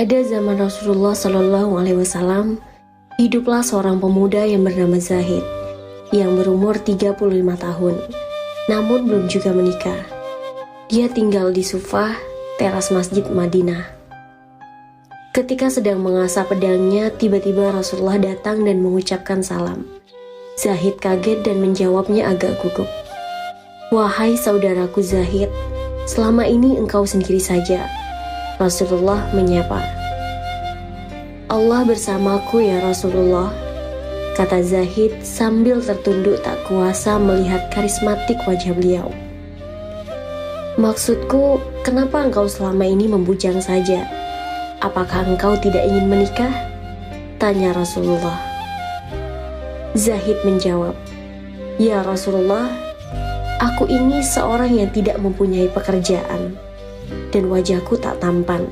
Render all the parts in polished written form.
Pada zaman Rasulullah Shallallahu Alaihi Wasallam, hiduplah seorang pemuda yang bernama Zahid, yang berumur 35 tahun, namun belum juga menikah. Dia tinggal di Sufah, teras masjid Madinah. Ketika sedang mengasah pedangnya, tiba-tiba Rasulullah datang dan mengucapkan salam. Zahid kaget dan menjawabnya agak gugup. "Wahai saudaraku Zahid, selama ini engkau sendiri saja." Rasulullah menyapa. "Allah bersamaku ya Rasulullah," kata Zahid sambil tertunduk tak kuasa melihat karismatik wajah beliau. "Maksudku, kenapa engkau selama ini membujang saja? Apakah engkau tidak ingin menikah?" tanya Rasulullah. Zahid menjawab, "Ya Rasulullah, aku ini seorang yang tidak mempunyai pekerjaan dan wajahku tak tampan.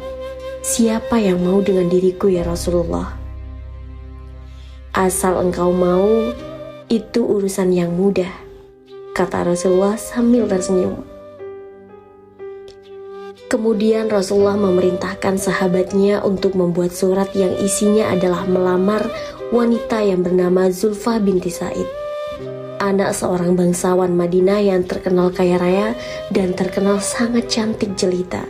Siapa yang mau dengan diriku ya Rasulullah?" "Asal engkau mau, itu urusan yang mudah," kata Rasulullah sambil tersenyum. Kemudian Rasulullah memerintahkan sahabatnya untuk membuat surat yang isinya adalah melamar wanita yang bernama Zulfa binti Sa'id, anak seorang bangsawan Madinah yang terkenal kaya raya dan terkenal sangat cantik jelita.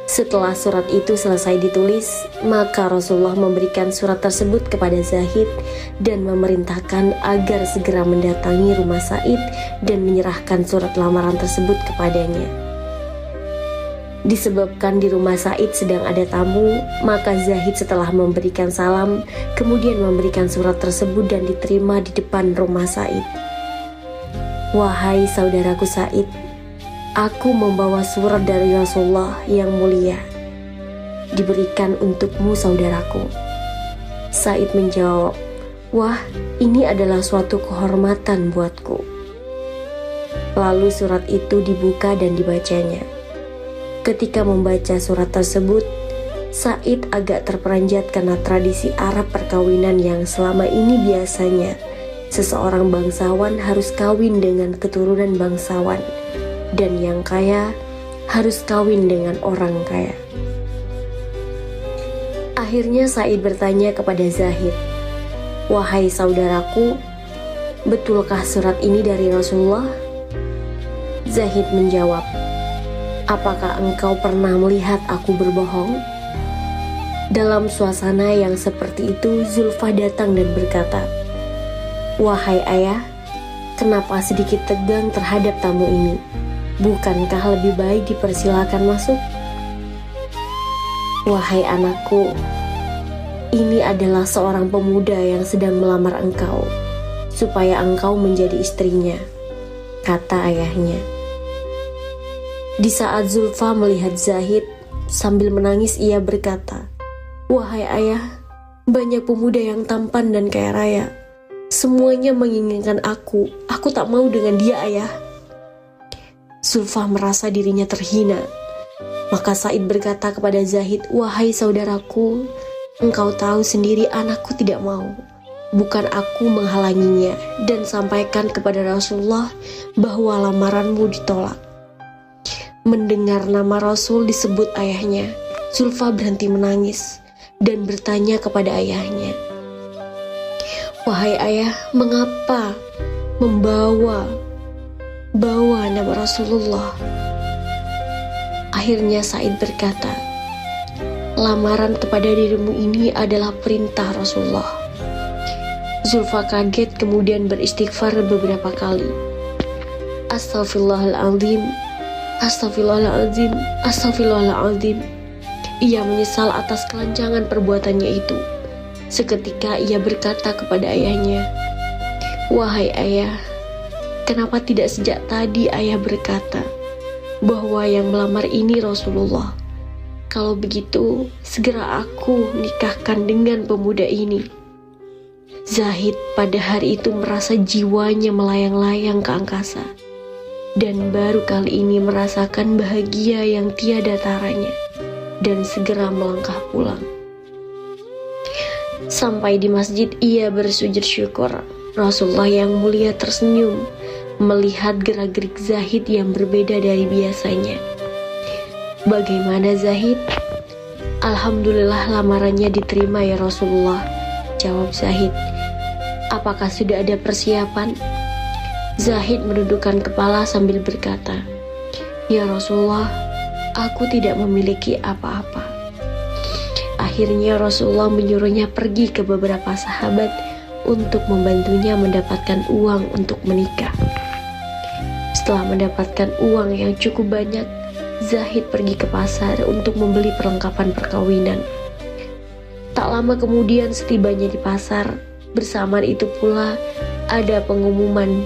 Setelah surat itu selesai ditulis, maka Rasulullah memberikan surat tersebut kepada Zahid dan memerintahkan agar segera mendatangi rumah Sa'id dan menyerahkan surat lamaran tersebut kepadanya. Disebabkan di rumah Sa'id sedang ada tamu, maka Zahid setelah memberikan salam, kemudian memberikan surat tersebut dan diterima di depan rumah Sa'id. "Wahai saudaraku Sa'id, aku membawa surat dari Rasulullah yang mulia. Diberikan untukmu saudaraku." Sa'id menjawab, "Wah, ini adalah suatu kehormatan buatku." Lalu surat itu dibuka dan dibacanya. Ketika membaca surat tersebut, Sa'id agak terperanjat karena tradisi Arab perkawinan yang selama ini biasanya seseorang bangsawan harus kawin dengan keturunan bangsawan dan yang kaya harus kawin dengan orang kaya. Akhirnya Sa'id bertanya kepada Zahid, "Wahai saudaraku, betulkah surat ini dari Rasulullah?" Zahid menjawab, "Apakah engkau pernah melihat aku berbohong?" Dalam suasana yang seperti itu, Zulfa datang dan berkata, "Wahai ayah, kenapa sedikit tegang terhadap tamu ini? Bukankah lebih baik dipersilakan masuk?" "Wahai anakku, ini adalah seorang pemuda yang sedang melamar engkau, supaya engkau menjadi istrinya," kata ayahnya. Di saat Zulfa melihat Zahid, sambil menangis ia berkata, "Wahai ayah, banyak pemuda yang tampan dan kaya raya. Semuanya menginginkan aku tak mau dengan dia ayah." Zulfa merasa dirinya terhina. Maka Sa'id berkata kepada Zahid, "Wahai saudaraku, engkau tahu sendiri anakku tidak mau. Bukan aku menghalanginya, dan sampaikan kepada Rasulullah bahwa lamaranmu ditolak." Mendengar nama Rasul disebut ayahnya, Zulfa berhenti menangis dan bertanya kepada ayahnya, "Wahai ayah, mengapa membawa nama Rasulullah?" Akhirnya Sa'id berkata, "Lamaran kepada dirimu ini adalah perintah Rasulullah." Zulfa kaget kemudian beristighfar beberapa kali. "Astaghfirullahaladzim, Astagfirullahaladzim, Astagfirullahaladzim." Ia menyesal atas kelancangan perbuatannya itu. Seketika ia berkata kepada ayahnya, "Wahai ayah, kenapa tidak sejak tadi ayah berkata bahwa yang melamar ini Rasulullah? Kalau begitu, segera aku nikahkan dengan pemuda ini." Zahid pada hari itu merasa jiwanya melayang-layang ke angkasa, dan baru kali ini merasakan bahagia yang tiada taranya, dan segera melangkah pulang. Sampai di masjid ia bersujud syukur. Rasulullah yang mulia tersenyum melihat gerak-gerik Zahid yang berbeda dari biasanya. "Bagaimana Zahid? Alhamdulillah lamarannya diterima ya Rasulullah, jawab Zahid. Apakah sudah ada persiapan? Zahid menundukkan kepala sambil berkata, ya Rasulullah, aku tidak memiliki apa-apa. Akhirnya Rasulullah menyuruhnya pergi ke beberapa sahabat untuk membantunya mendapatkan uang untuk menikah. Setelah mendapatkan uang yang cukup banyak, Zahid pergi ke pasar untuk membeli perlengkapan perkawinan. Tak lama kemudian setibanya di pasar, bersamaan itu pula ada pengumuman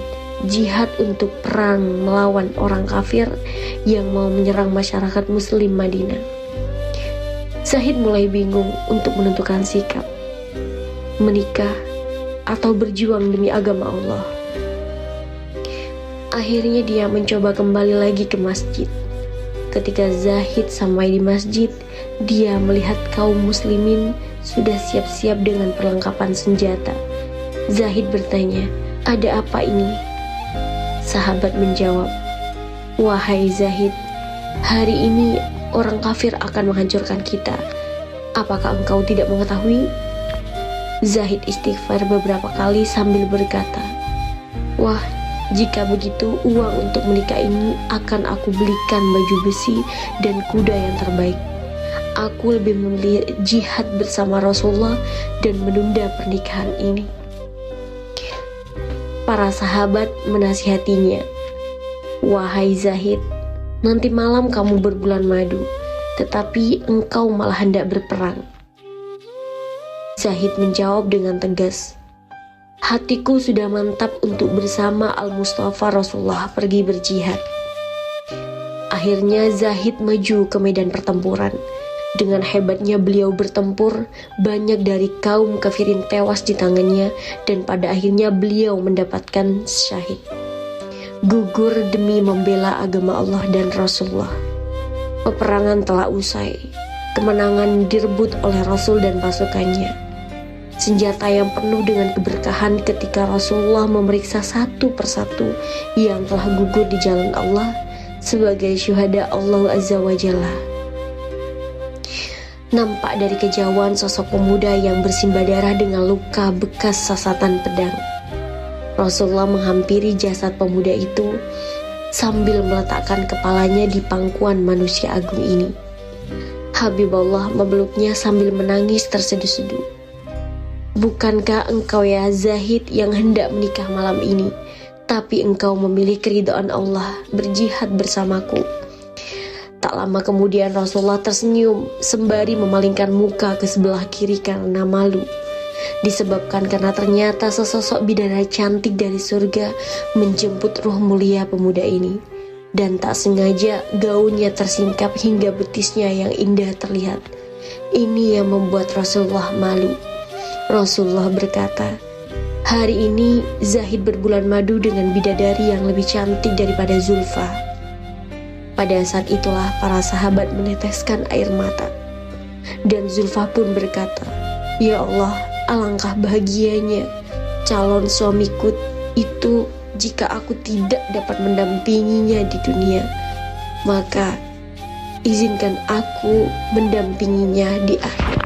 jihad untuk perang melawan orang kafir yang mau menyerang masyarakat muslim Madinah. Zahid mulai bingung untuk menentukan sikap, menikah atau berjuang demi agama Allah. Akhirnya dia mencoba kembali lagi ke masjid. Ketika Zahid sampai di masjid, dia melihat kaum muslimin sudah siap-siap dengan perlengkapan senjata. Zahid bertanya, ada apa ini? Sahabat menjawab, wahai Zahid, hari ini orang kafir akan menghancurkan kita. Apakah engkau tidak mengetahui? Zahid istighfar beberapa kali sambil berkata, wah, jika begitu, uang untuk menikah ini akan aku belikan baju besi dan kuda yang terbaik. Aku lebih memilih jihad bersama Rasulullah dan menunda pernikahan ini. Para sahabat menasihatinya, wahai Zahid, nanti malam kamu berbulan madu, tetapi engkau malah hendak berperang. Zahid menjawab dengan tegas, hatiku sudah mantap untuk bersama Al-Mustafa Rasulullah pergi berjihad. Akhirnya Zahid maju ke medan pertempuran. Dengan hebatnya beliau bertempur, banyak dari kaum kafirin tewas di tangannya, dan pada akhirnya beliau mendapatkan syahid. Gugur demi membela agama Allah dan Rasulullah. Peperangan telah usai. Kemenangan direbut oleh Rasul dan pasukannya. Senjata yang penuh dengan keberkahan ketika Rasulullah memeriksa satu persatu yang telah gugur di jalan Allah sebagai syuhada Allah Azza wa Jalla. Nampak dari kejauhan sosok pemuda yang bersimbah darah dengan luka bekas sasatan pedang. Rasulullah menghampiri jasad pemuda itu sambil meletakkan kepalanya di pangkuan manusia agung ini. Habibullah memeluknya sambil menangis terseduh-seduh. Bukankah engkau ya Zahid yang hendak menikah malam ini, tapi engkau memilih keridhaan Allah berjihad bersamaku? Tak lama kemudian Rasulullah tersenyum sembari memalingkan muka ke sebelah kiri karena malu. Disebabkan karena ternyata sesosok bidadari cantik dari surga menjemput ruh mulia pemuda ini. Dan tak sengaja gaunnya tersingkap hingga betisnya yang indah terlihat. Ini yang membuat Rasulullah malu. Rasulullah berkata, hari ini Zahid berbulan madu dengan bidadari yang lebih cantik daripada Zulfa. Pada saat itulah para sahabat meneteskan air mata. Dan Zulfa pun berkata, ya Allah, alangkah bahagianya calon suamiku itu jika aku tidak dapat mendampinginya di dunia, maka izinkan aku mendampinginya di akhirat.